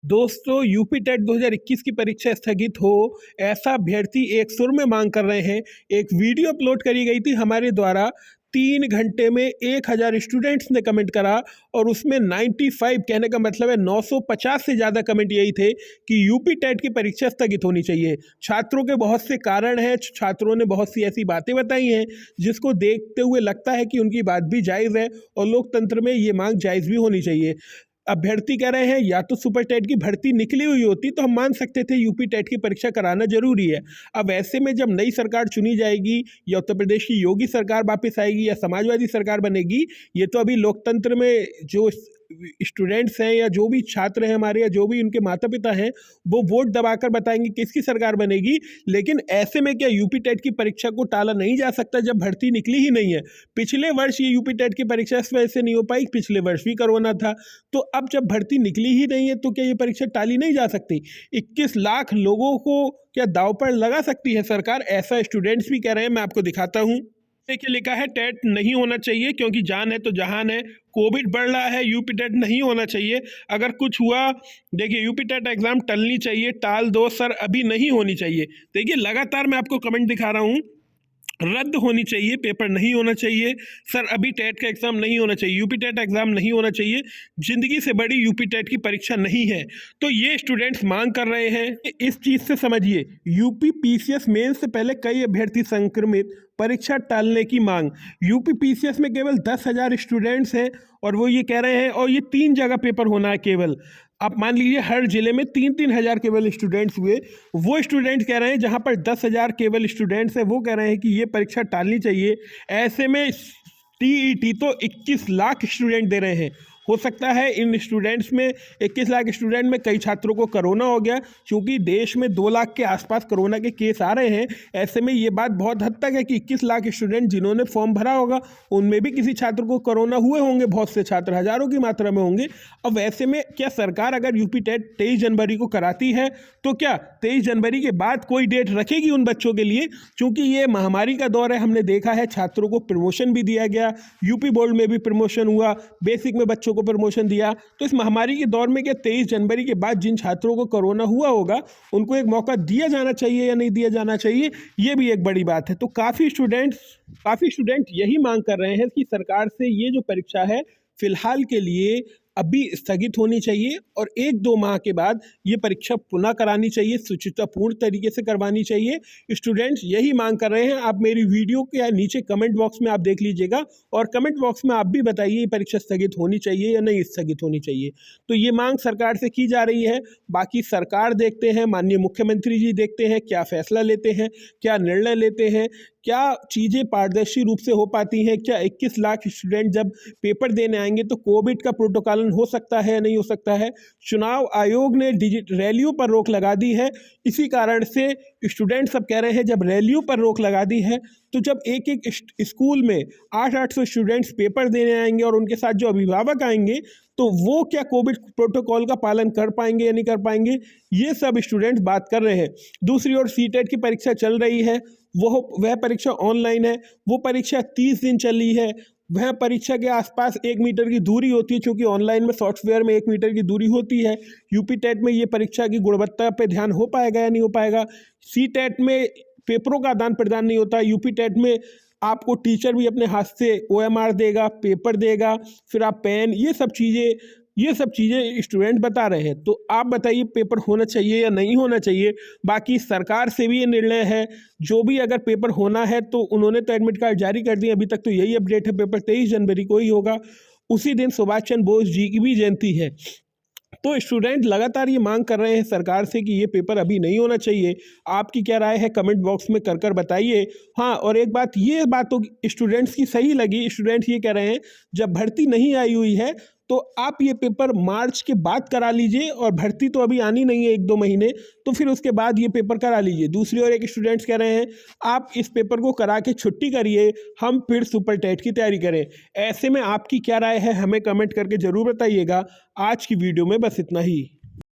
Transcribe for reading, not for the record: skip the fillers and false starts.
दोस्तों UP TET 2021 की परीक्षा स्थगित हो, ऐसा अभ्यर्थी एक सुर में मांग कर रहे हैं। एक वीडियो अपलोड करी गई थी हमारे द्वारा। 3 घंटे में 1000 स्टूडेंट्स ने कमेंट करा और उसमें 95 कहने का मतलब है 950 से ज़्यादा कमेंट यही थे कि यूपी टेट की परीक्षा स्थगित होनी चाहिए। छात्रों के बहुत से कारण हैं, छात्रों ने बहुत सी ऐसी बातें बताई हैं जिसको देखते हुए लगता है कि उनकी बात भी जायज़ है और लोकतंत्र में ये मांग जायज़ भी होनी चाहिए। अभ्यर्थी कह रहे हैं या तो सुपर टेट की भर्ती निकली हुई होती तो हम मान सकते थे यूपी टेट की परीक्षा कराना जरूरी है। अब ऐसे में जब नई सरकार चुनी जाएगी या उत्तर प्रदेश की योगी सरकार वापस आएगी या समाजवादी सरकार बनेगी, ये तो अभी लोकतंत्र में जो स्टूडेंट्स हैं या जो भी छात्र हैं हमारे या जो भी उनके माता पिता हैं वो वोट दबाकर बताएंगे किसकी सरकार बनेगी। लेकिन ऐसे में क्या यूपी टेट की परीक्षा को टाला नहीं जा सकता जब भर्ती निकली ही नहीं है। पिछले वर्ष ये यूपी टेट की परीक्षा इस वजह से नहीं हो पाई, पिछले वर्ष भी कोरोना था। तो अब जब भर्ती निकली ही नहीं है तो क्या ये परीक्षा टाली नहीं जा सकती? 21 लाख लोगों को क्या दांव पर लगा सकती है सरकार? ऐसा स्टूडेंट्स भी कह रहे हैं। मैं आपको दिखाता हूँ। देखिए लिखा है टेट नहीं होना चाहिए क्योंकि जान है तो जहान है। कोविड बढ़ रहा है, यूपी टेट नहीं होना चाहिए। अगर कुछ हुआ, देखिए यूपी टेट एग्जाम टलनी चाहिए, टाल दो सर, अभी नहीं होनी चाहिए। देखिए लगातार मैं आपको कमेंट दिखा रहा हूँ। रद्द होनी चाहिए, पेपर नहीं होना चाहिए सर, अभी टेट का एग्जाम नहीं होना चाहिए, यूपी टेट एग्जाम नहीं होना चाहिए, जिंदगी से बड़ी यूपी टेट की परीक्षा नहीं है। तो ये स्टूडेंट्स मांग कर रहे हैं। इस चीज से समझिए, यूपी पीसीएस मेंस से पहले कई अभ्यर्थी संक्रमित, परीक्षा टालने की मांग। यूपी पीसीएस में केवल 10,000 स्टूडेंट्स हैं और वो ये कह रहे हैं, और ये 3 जगह पेपर होना है केवल। आप मान लीजिए हर जिले में 3-3 हज़ार केवल स्टूडेंट्स हुए। वो स्टूडेंट्स कह रहे हैं जहां पर 10,000 केवल स्टूडेंट्स हैं, वो कह रहे हैं कि ये परीक्षा टालनी चाहिए। ऐसे में टीईटी तो 21 लाख स्टूडेंट दे रहे हैं। हो सकता है इन स्टूडेंट्स में 21 लाख स्टूडेंट में कई छात्रों को कोरोना हो गया, क्योंकि देश में 2 लाख के आसपास कोरोना के केस आ रहे हैं। ऐसे में ये बात बहुत हद तक है कि 21 लाख स्टूडेंट जिन्होंने फॉर्म भरा होगा उनमें भी किसी छात्र को कोरोना हुए होंगे। बहुत से छात्र हजारों की मात्रा में होंगे। अब ऐसे में क्या सरकार अगर यूपी टेट 23 जनवरी को कराती है तो क्या 23 जनवरी के बाद कोई डेट रखेगी उन बच्चों के लिए? क्योंकि ये महामारी का दौर है, हमने देखा है छात्रों को प्रमोशन भी दिया गया, यूपी बोर्ड में भी प्रमोशन हुआ, बेसिक में बच्चों को प्रमोशन दिया। तो इस महामारी के दौर में क्या 23 जनवरी के बाद जिन छात्रों को कोरोना हुआ होगा उनको एक मौका दिया जाना चाहिए या नहीं दिया जाना चाहिए? ये भी एक बड़ी बात है। तो काफ़ी स्टूडेंट यही मांग कर रहे हैं कि सरकार से ये जो परीक्षा है फिलहाल के लिए अभी स्थगित होनी चाहिए और 1-2 माह के बाद ये परीक्षा पुनः करानी चाहिए, शुचितापूर्ण तरीके से करवानी चाहिए। स्टूडेंट्स यही मांग कर रहे हैं। आप मेरी वीडियो के नीचे कमेंट बॉक्स में आप देख लीजिएगा और कमेंट बॉक्स में आप भी बताइए ये परीक्षा स्थगित होनी चाहिए या नहीं स्थगित होनी चाहिए। तो ये मांग सरकार से की जा रही है। बाकी सरकार देखते हैं, माननीय मुख्यमंत्री जी देखते हैं क्या फैसला लेते हैं, क्या निर्णय लेते हैं, क्या चीज़ें पारदर्शी रूप से हो पाती हैं। क्या 21 लाख स्टूडेंट जब पेपर देने आएंगे तो कोविड का प्रोटोकॉल हो सकता है या नहीं हो सकता है? चुनाव आयोग ने रैलियों पर रोक लगा दी है। इसी कारण से स्टूडेंट सब कह रहे हैं जब रैलियों पर रोक लगा दी है तो जब एक स्कूल में 800 स्टूडेंट्स पेपर देने आएंगे और उनके साथ जो अभिभावक आएंगे तो वो क्या कोविड प्रोटोकॉल का पालन कर पाएंगे या नहीं कर पाएंगे? ये सब स्टूडेंट्स बात कर रहे हैं। दूसरी ओर सीटेट की परीक्षा चल रही है, वह परीक्षा ऑनलाइन है। वो परीक्षा 30 दिन चली है। वह परीक्षा के आसपास 1 मीटर की दूरी होती है, क्योंकि ऑनलाइन में सॉफ्टवेयर में 1 मीटर की दूरी होती है। यूपी टेट में ये परीक्षा की गुणवत्ता पे ध्यान हो पाएगा या नहीं हो पाएगा? सी टेट में पेपरों का आदान प्रदान नहीं होता। यूपी टेट में आपको टीचर भी अपने हाथ से OMR देगा, पेपर देगा, फिर आप पेन, ये सब चीज़ें स्टूडेंट बता रहे हैं। तो आप बताइए पेपर होना चाहिए या नहीं होना चाहिए? बाकी सरकार से भी ये निर्णय है। जो भी अगर पेपर होना है तो उन्होंने तो एडमिट कार्ड जारी कर दिए, अभी तक तो यही अपडेट है, पेपर 23 जनवरी को ही होगा। उसी दिन सुभाष चंद्र बोस जी की भी जयंती है। तो स्टूडेंट लगातार ये मांग कर रहे हैं सरकार से कि ये पेपर अभी नहीं होना चाहिए। आपकी क्या राय है कमेंट बॉक्स में कर बताइए। हाँ, और एक बात, ये बात तो स्टूडेंट्स की सही लगी। स्टूडेंट्स ये कह रहे हैं जब भर्ती नहीं आई हुई है तो आप ये पेपर मार्च के बाद करा लीजिए, और भर्ती तो अभी आनी नहीं है 1-2 महीने, तो फिर उसके बाद ये पेपर करा लीजिए। दूसरी ओर एक स्टूडेंट्स कह रहे हैं आप इस पेपर को करा के छुट्टी करिए, हम फिर सुपर टेट की तैयारी करें। ऐसे में आपकी क्या राय है हमें कमेंट करके ज़रूर बताइएगा। आज की वीडियो में बस इतना ही।